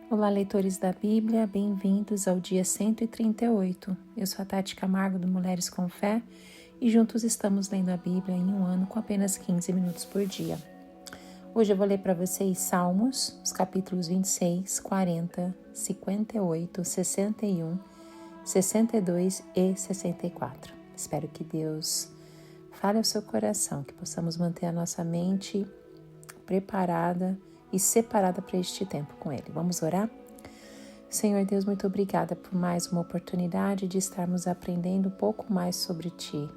Olá, leitores da Bíblia, bem-vindos ao dia 138. Eu sou a Tati Camargo do Mulheres com Fé e juntos estamos lendo a Bíblia em um ano com apenas 15 minutos por dia. Hoje eu vou ler para vocês Salmos, os capítulos 26, 40, 58, 61, 62 e 64. Espero que Deus fale ao seu coração, que possamos manter a nossa mente preparada e separada para este tempo com Ele. Vamos orar? Senhor Deus, muito obrigada por mais uma oportunidade de estarmos aprendendo um pouco mais sobre Ti.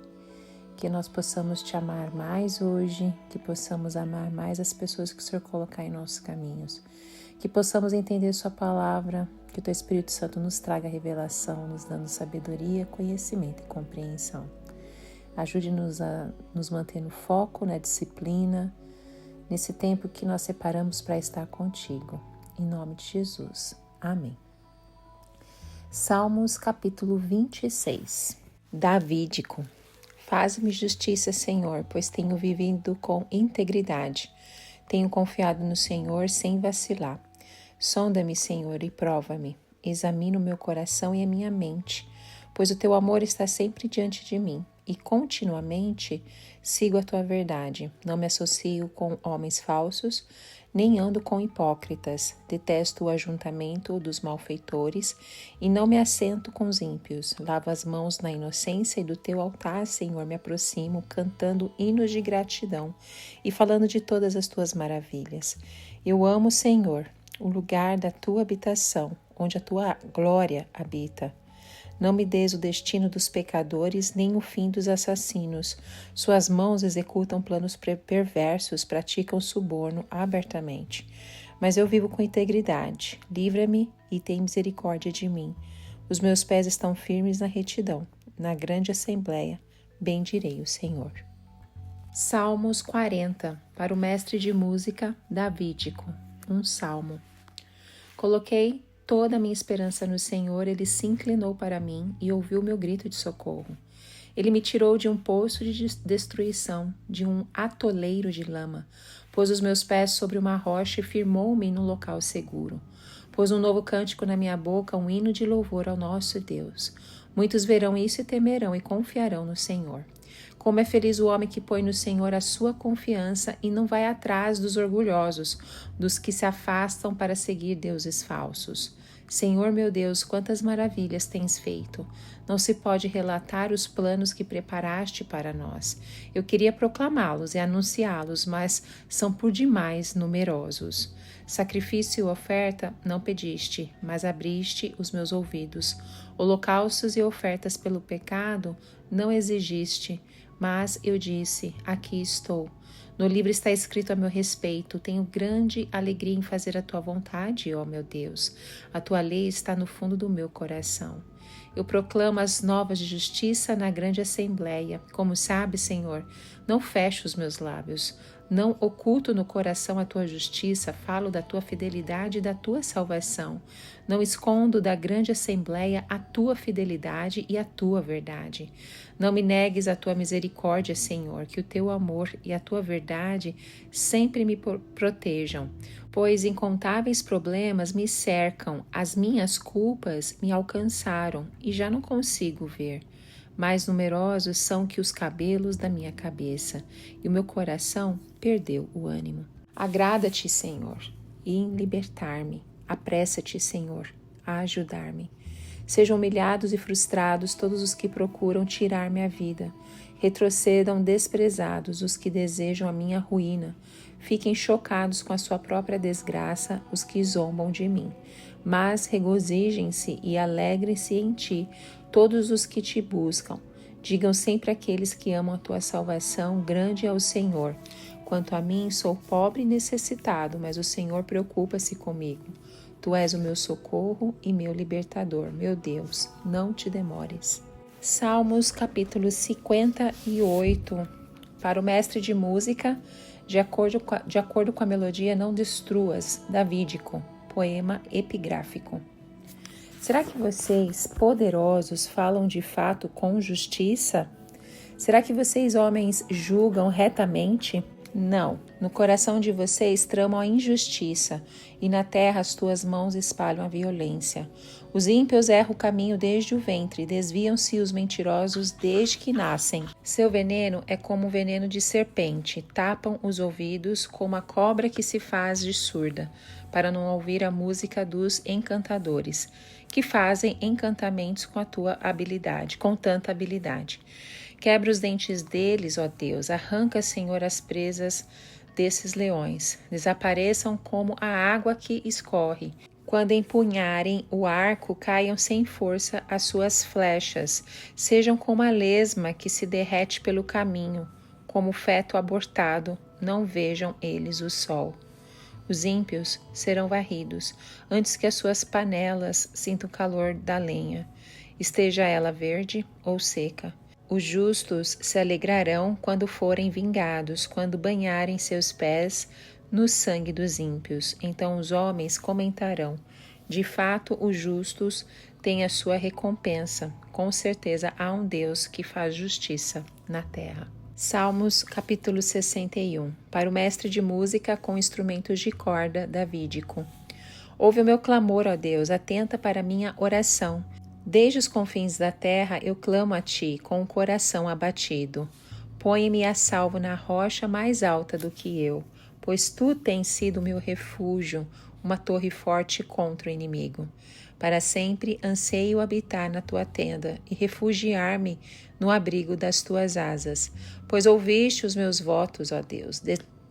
Que nós possamos Te amar mais hoje, que possamos amar mais as pessoas que o Senhor colocar em nossos caminhos. Que possamos entender Sua palavra, que o Teu Espírito Santo nos traga revelação, nos dando sabedoria, conhecimento e compreensão. Ajude-nos a nos manter no foco, na disciplina, nesse tempo que nós separamos para estar contigo. Em nome de Jesus. Amém. Salmos capítulo 26. Davídico. Faze-me justiça, Senhor, pois tenho vivido com integridade. Tenho confiado no Senhor sem vacilar. Sonda-me, Senhor, e prova-me. Examina o meu coração e a minha mente, pois o teu amor está sempre diante de mim. E continuamente sigo a tua verdade. Não me associo com homens falsos, nem ando com hipócritas. Detesto o ajuntamento dos malfeitores e não me assento com os ímpios. Lavo as mãos na inocência e do teu altar, Senhor, me aproximo, cantando hinos de gratidão e falando de todas as tuas maravilhas. Eu amo, Senhor, o lugar da tua habitação, onde a tua glória habita. Não me des o destino dos pecadores, nem o fim dos assassinos. Suas mãos executam planos perversos, praticam suborno abertamente. Mas eu vivo com integridade. Livra-me e tem misericórdia de mim. Os meus pés estão firmes na retidão. Na grande assembleia, bendirei o Senhor. Salmos 40, para o mestre de música Davídico. Um salmo. Coloquei toda a minha esperança no Senhor, Ele se inclinou para mim e ouviu meu grito de socorro. Ele me tirou de um poço de destruição, de um atoleiro de lama, pôs os meus pés sobre uma rocha e firmou-me num local seguro. Pôs um novo cântico na minha boca, um hino de louvor ao nosso Deus. Muitos verão isso e temerão e confiarão no Senhor. Como é feliz o homem que põe no Senhor a sua confiança e não vai atrás dos orgulhosos, dos que se afastam para seguir deuses falsos. Senhor meu Deus, quantas maravilhas tens feito! Não se pode relatar os planos que preparaste para nós. Eu queria proclamá-los e anunciá-los, mas são por demais numerosos. Sacrifício e oferta não pediste, mas abriste os meus ouvidos. Holocaustos e ofertas pelo pecado não exigiste, mas eu disse, aqui estou. No livro está escrito a meu respeito, tenho grande alegria em fazer a tua vontade, ó meu Deus. A tua lei está no fundo do meu coração. Eu proclamo as novas de justiça na grande assembleia. Como sabes, Senhor, não fecho os meus lábios. Não oculto no coração a tua justiça, falo da tua fidelidade e da tua salvação. Não escondo da grande assembleia a tua fidelidade e a tua verdade. Não me negues a tua misericórdia, Senhor, que o teu amor e a tua verdade sempre me protejam, pois incontáveis problemas me cercam, as minhas culpas me alcançaram e já não consigo ver. Mais numerosos são que os cabelos da minha cabeça, e o meu coração perdeu o ânimo. Agrada-te, Senhor, em libertar-me. Apressa-te, Senhor, a ajudar-me. Sejam humilhados e frustrados todos os que procuram tirar-me a vida. Retrocedam desprezados os que desejam a minha ruína. Fiquem chocados com a sua própria desgraça os que zombam de mim. Mas regozijem-se e alegrem-se em ti todos os que te buscam. Digam sempre àqueles que amam a tua salvação, grande é o Senhor. Quanto a mim, sou pobre e necessitado, mas o Senhor preocupa-se comigo. Tu és o meu socorro e meu libertador. Meu Deus, não te demores. Salmos capítulo 58. Para o mestre de música, de acordo com a melodia, não destruas, Davídico, poema epigráfico. Será que vocês, poderosos, falam de fato com justiça? Será que vocês, homens, julgam retamente? Não, no coração de vocês tramam a injustiça, e na terra as tuas mãos espalham a violência. Os ímpios erram o caminho desde o ventre, desviam-se os mentirosos desde que nascem. Seu veneno é como o veneno de serpente, tapam os ouvidos como a cobra que se faz de surda, para não ouvir a música dos encantadores, que fazem encantamentos com a tua habilidade, com tanta habilidade. Quebra os dentes deles, ó Deus, arranca, Senhor, as presas desses leões. Desapareçam como a água que escorre. Quando empunharem o arco, caiam sem força as suas flechas. Sejam como a lesma que se derrete pelo caminho, como o feto abortado, não vejam eles o sol. Os ímpios serão varridos, antes que as suas panelas sintam o calor da lenha, esteja ela verde ou seca. Os justos se alegrarão quando forem vingados, quando banharem seus pés no sangue dos ímpios. Então os homens comentarão: de fato, os justos têm a sua recompensa. Com certeza há um Deus que faz justiça na terra. Salmos capítulo 61. Para o mestre de música com instrumentos de corda, davídico. Ouve o meu clamor, ó Deus, atenta para a minha oração. Desde os confins da terra eu clamo a ti com o coração abatido. Põe-me a salvo na rocha mais alta do que eu, pois tu tens sido meu refúgio, uma torre forte contra o inimigo. Para sempre anseio habitar na tua tenda e refugiar-me no abrigo das tuas asas, pois ouviste os meus votos, ó Deus,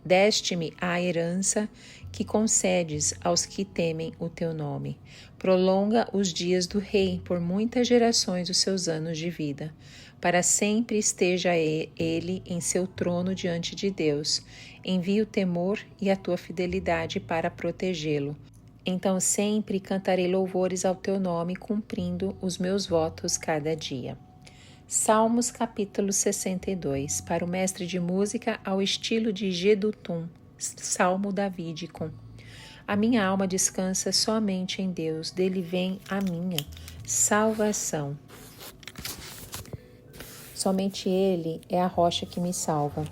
deste-me a herança que concedes aos que temem o teu nome. Prolonga os dias do rei por muitas gerações os seus anos de vida. Para sempre esteja ele em seu trono diante de Deus. Envie o temor e a tua fidelidade para protegê-lo. Então sempre cantarei louvores ao teu nome, cumprindo os meus votos cada dia. Salmos capítulo 62. Para o mestre de música ao estilo de Jedutum, salmo davídico. A minha alma descansa somente em Deus, dele vem a minha salvação. Somente Ele é a rocha que me salva.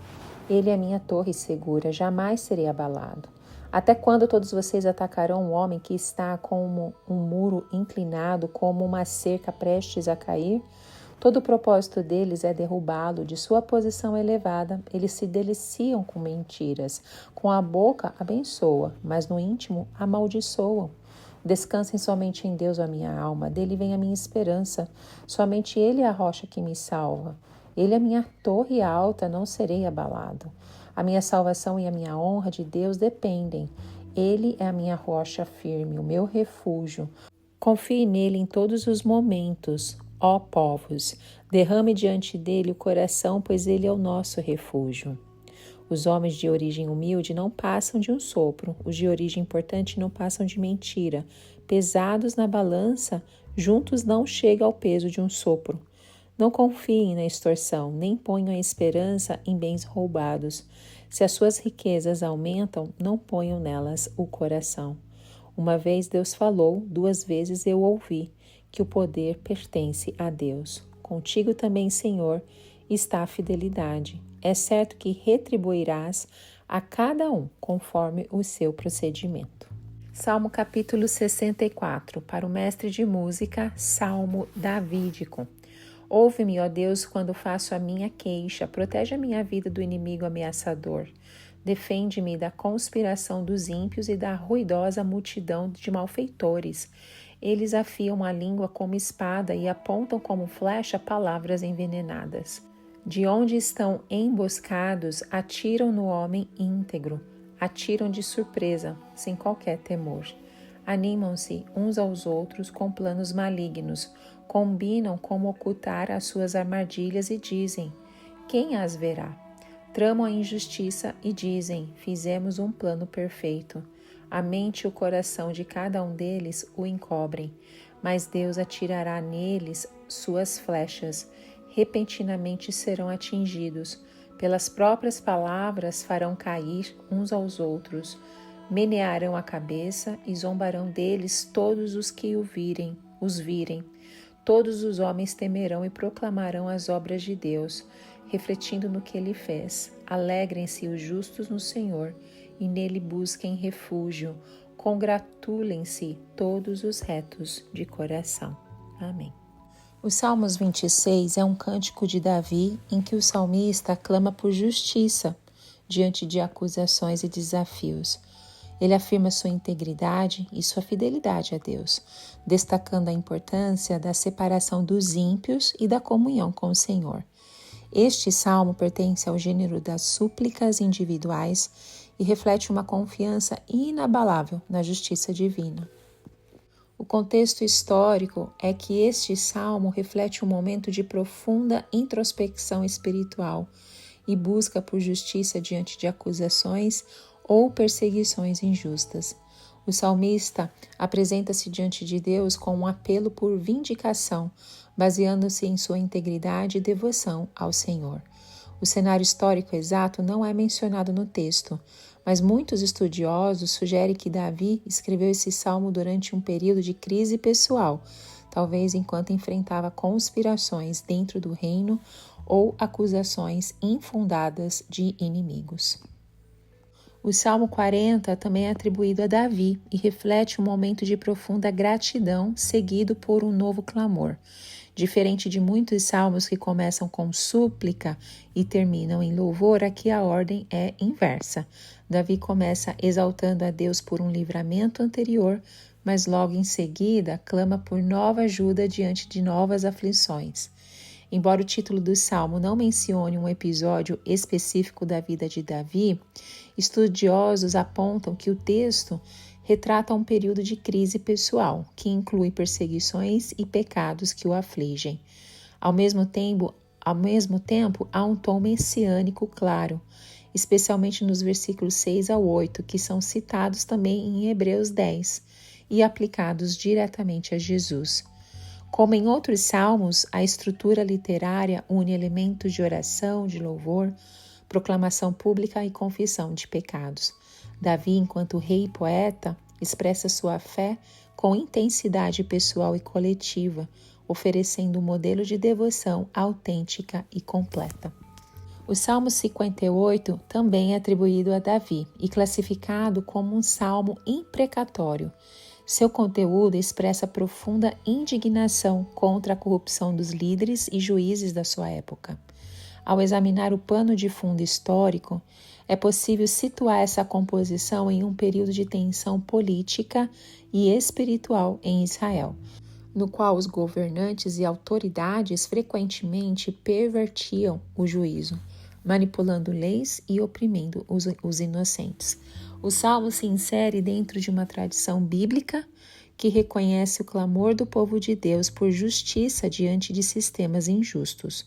Ele é a minha torre segura, jamais serei abalado. Até quando todos vocês atacarão um homem que está como um muro inclinado, como uma cerca prestes a cair? Todo o propósito deles é derrubá-lo de sua posição elevada. Eles se deliciam com mentiras. Com a boca abençoa, mas no íntimo amaldiçoam. Descansem somente em Deus, a minha alma. Dele vem a minha esperança. Somente Ele é a rocha que me salva. Ele é a minha torre alta, não serei abalado. A minha salvação e a minha honra de Deus dependem. Ele é a minha rocha firme, o meu refúgio. Confie nele em todos os momentos. Ó povos, derrame diante dele o coração, pois ele é o nosso refúgio. Os homens de origem humilde não passam de um sopro, os de origem importante não passam de mentira. Pesados na balança, juntos não chega ao peso de um sopro. Não confiem na extorsão, nem ponham a esperança em bens roubados. Se as suas riquezas aumentam, não ponham nelas o coração. Uma vez Deus falou, 2 vezes eu ouvi, que o poder pertence a Deus. Contigo também, Senhor, está a fidelidade. É certo que retribuirás a cada um conforme o seu procedimento. Salmo capítulo 64. Para o mestre de música, salmo davídico. Ouve-me, ó Deus, quando faço a minha queixa. Protege a minha vida do inimigo ameaçador. Defende-me da conspiração dos ímpios e da ruidosa multidão de malfeitores. Eles afiam a língua como espada e apontam como flecha palavras envenenadas. De onde estão emboscados, atiram no homem íntegro. Atiram de surpresa, sem qualquer temor. Animam-se uns aos outros com planos malignos. Combinam como ocultar as suas armadilhas e dizem: quem as verá? Tramam a injustiça e dizem: fizemos um plano perfeito. A mente e o coração de cada um deles o encobrem, mas Deus atirará neles suas flechas. Repentinamente serão atingidos. Pelas próprias palavras farão cair uns aos outros. Menearão a cabeça e zombarão deles todos os que os virem. Todos os homens temerão e proclamarão as obras de Deus. refletindo no que ele fez. Alegrem-se os justos no Senhor e nele busquem refúgio. Congratulem-se todos os retos de coração. Amém. O Salmos 26 é um cântico de Davi em que o salmista clama por justiça diante de acusações e desafios. Ele afirma sua integridade e sua fidelidade a Deus, destacando a importância da separação dos ímpios e da comunhão com o Senhor. Este salmo pertence ao gênero das súplicas individuais e reflete uma confiança inabalável na justiça divina. O contexto histórico é que este salmo reflete um momento de profunda introspecção espiritual e busca por justiça diante de acusações ou perseguições injustas. O salmista apresenta-se diante de Deus com um apelo por vindicação, baseando-se em sua integridade e devoção ao Senhor. O cenário histórico exato não é mencionado no texto, mas muitos estudiosos sugerem que Davi escreveu esse salmo durante um período de crise pessoal, talvez enquanto enfrentava conspirações dentro do reino ou acusações infundadas de inimigos. O Salmo 40 também é atribuído a Davi e reflete um momento de profunda gratidão seguido por um novo clamor. Diferente de muitos salmos que começam com súplica e terminam em louvor, aqui a ordem é inversa. Davi começa exaltando a Deus por um livramento anterior, mas logo em seguida clama por nova ajuda diante de novas aflições. Embora o título do salmo não mencione um episódio específico da vida de Davi, estudiosos apontam que o texto retrata um período de crise pessoal, que inclui perseguições e pecados que o afligem. Ao mesmo tempo, há um tom messiânico claro, especialmente nos versículos 6 ao 8, que são citados também em Hebreus 10 e aplicados diretamente a Jesus. Como em outros salmos, a estrutura literária une elementos de oração, de louvor, proclamação pública e confissão de pecados. Davi, enquanto rei e poeta, expressa sua fé com intensidade pessoal e coletiva, oferecendo um modelo de devoção autêntica e completa. O Salmo 58 também é atribuído a Davi e classificado como um salmo imprecatório. Seu conteúdo expressa profunda indignação contra a corrupção dos líderes e juízes da sua época. Ao examinar o pano de fundo histórico, é possível situar essa composição em um período de tensão política e espiritual em Israel, no qual os governantes e autoridades frequentemente pervertiam o juízo, manipulando leis e oprimindo os inocentes. O Salmo se insere dentro de uma tradição bíblica que reconhece o clamor do povo de Deus por justiça diante de sistemas injustos.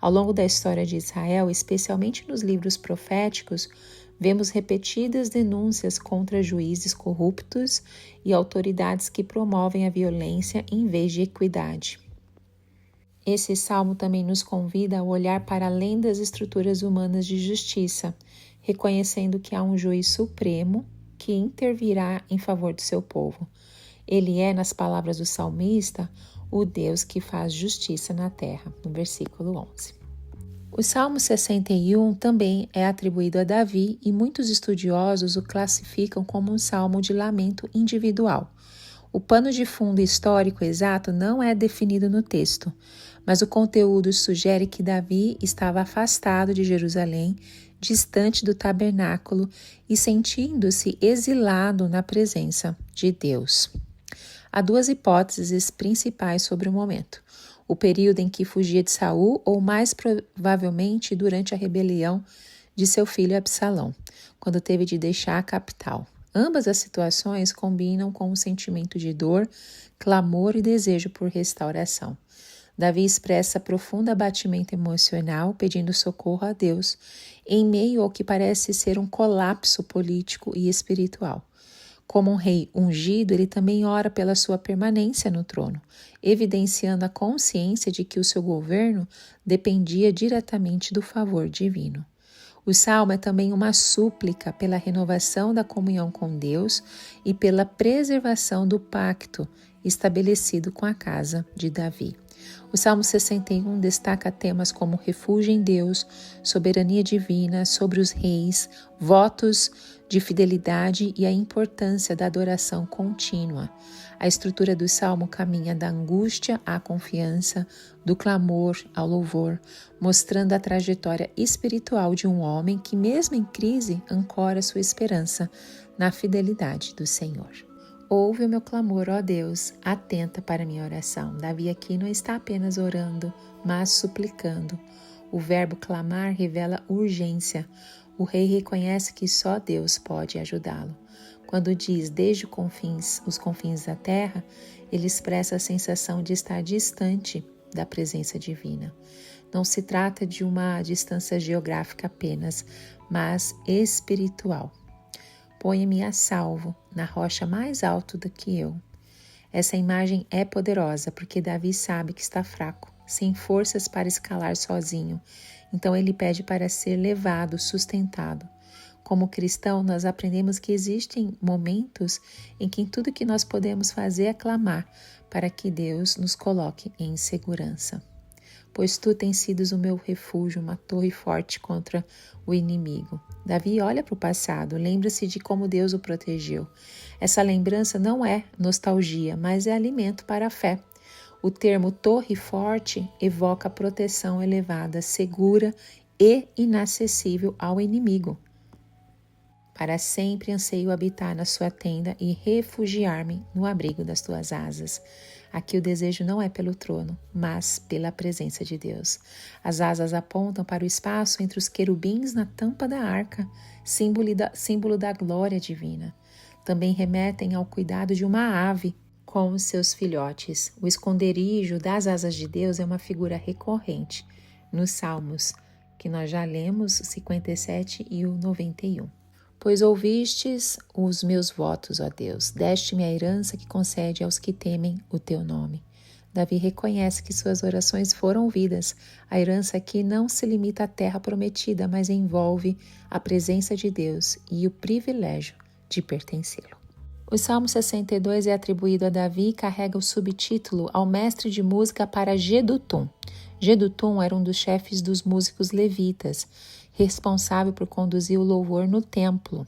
Ao longo da história de Israel, especialmente nos livros proféticos, vemos repetidas denúncias contra juízes corruptos e autoridades que promovem a violência em vez de equidade. Esse salmo também nos convida a olhar para além das estruturas humanas de justiça, reconhecendo que há um juiz supremo que intervirá em favor do seu povo. Ele é, nas palavras do salmista, o Deus que faz justiça na terra, no versículo 11. O Salmo 61 também é atribuído a Davi e muitos estudiosos o classificam como um salmo de lamento individual. O pano de fundo histórico exato não é definido no texto, mas o conteúdo sugere que Davi estava afastado de Jerusalém, distante do tabernáculo e sentindo-se exilado na presença de Deus. Há duas hipóteses principais sobre o momento: o período em que fugia de Saul ou, mais provavelmente, durante a rebelião de seu filho Absalão, quando teve de deixar a capital. Ambas as situações combinam com um sentimento de dor, clamor e desejo por restauração. Davi expressa profundo abatimento emocional, pedindo socorro a Deus, em meio ao que parece ser um colapso político e espiritual. Como um rei ungido, ele também ora pela sua permanência no trono, evidenciando a consciência de que o seu governo dependia diretamente do favor divino. O salmo é também uma súplica pela renovação da comunhão com Deus e pela preservação do pacto estabelecido com a casa de Davi. O Salmo 61 destaca temas como refúgio em Deus, soberania divina sobre os reis, votos de fidelidade e a importância da adoração contínua. A estrutura do Salmo caminha da angústia à confiança, do clamor ao louvor, mostrando a trajetória espiritual de um homem que, mesmo em crise, ancora sua esperança na fidelidade do Senhor. Ouve o meu clamor, ó Deus, atenta para minha oração. Davi aqui não está apenas orando, mas suplicando. O verbo clamar revela urgência. O rei reconhece que só Deus pode ajudá-lo. Quando diz desde os confins da terra, ele expressa a sensação de estar distante da presença divina. Não se trata de uma distância geográfica apenas, mas espiritual. Põe-me a salvo na rocha mais alta do que eu. Essa imagem é poderosa porque Davi sabe que está fraco, sem forças para escalar sozinho. Então ele pede para ser levado, sustentado. Como cristão, nós aprendemos que existem momentos em que tudo que nós podemos fazer é clamar para que Deus nos coloque em segurança. Pois tu tens sido o meu refúgio, uma torre forte contra o inimigo. Davi olha para o passado, lembra-se de como Deus o protegeu. Essa lembrança não é nostalgia, mas é alimento para a fé. O termo torre forte evoca proteção elevada, segura e inacessível ao inimigo. Para sempre anseio habitar na sua tenda e refugiar-me no abrigo das tuas asas. Aqui o desejo não é pelo trono, mas pela presença de Deus. As asas apontam para o espaço entre os querubins na tampa da arca, símbolo da glória divina. Também remetem ao cuidado de uma ave com os seus filhotes. O esconderijo das asas de Deus é uma figura recorrente nos Salmos, que nós já lemos, o 57 e o 91. Pois ouvistes os meus votos, ó Deus, deste-me a herança que concede aos que temem o teu nome. Davi reconhece que suas orações foram ouvidas. A herança aqui não se limita à terra prometida, mas envolve a presença de Deus e o privilégio de pertencê-lo. O Salmo 62 é atribuído a Davi e carrega o subtítulo ao mestre de música para Jedutum. Jedutum era um dos chefes dos músicos levitas, responsável por conduzir o louvor no templo.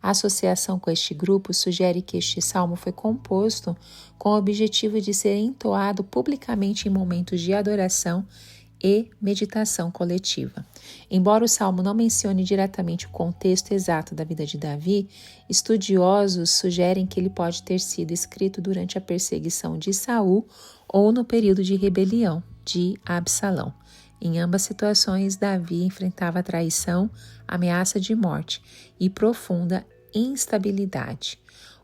A associação com este grupo sugere que este salmo foi composto com o objetivo de ser entoado publicamente em momentos de adoração e meditação coletiva. Embora o salmo não mencione diretamente o contexto exato da vida de Davi, estudiosos sugerem que ele pode ter sido escrito durante a perseguição de Saul ou no período de rebelião de Absalão. Em ambas situações, Davi enfrentava traição, ameaça de morte e profunda instabilidade.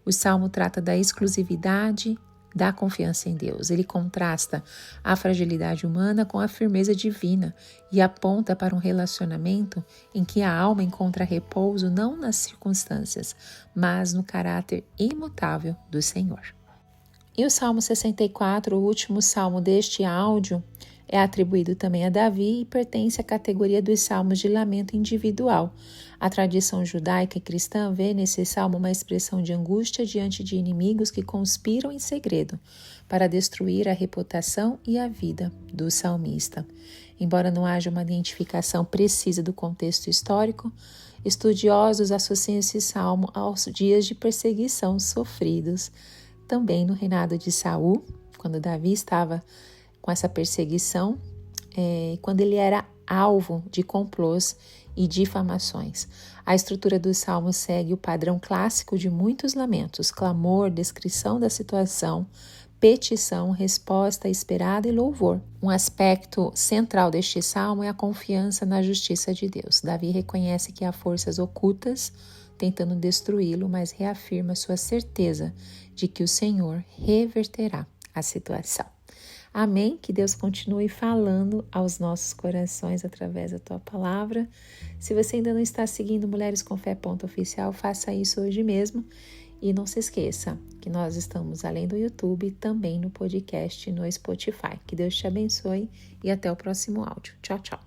O salmo trata da exclusividade da confiança em Deus. Ele contrasta a fragilidade humana com a firmeza divina e aponta para um relacionamento em que a alma encontra repouso não nas circunstâncias, mas no caráter imutável do Senhor. E o Salmo 64, o último salmo deste áudio, é atribuído também a Davi e pertence à categoria dos salmos de lamento individual. A tradição judaica e cristã vê nesse salmo uma expressão de angústia diante de inimigos que conspiram em segredo para destruir a reputação e a vida do salmista. Embora não haja uma identificação precisa do contexto histórico, estudiosos associam esse salmo aos dias de perseguição sofridos também no reinado de Saul, quando Davi estava com essa perseguição, quando ele era alvo de complôs e difamações. A estrutura do salmo segue o padrão clássico de muitos lamentos: clamor, descrição da situação, petição, resposta esperada e louvor. Um aspecto central deste salmo é a confiança na justiça de Deus. Davi reconhece que há forças ocultas tentando destruí-lo, mas reafirma sua certeza de que o Senhor reverterá a situação. Amém? Que Deus continue falando aos nossos corações através da tua palavra. Se você ainda não está seguindo Mulheres com Fé Oficial, faça isso hoje mesmo. E não se esqueça que nós estamos além do YouTube, também no podcast no Spotify. Que Deus te abençoe e até o próximo áudio. Tchau, tchau.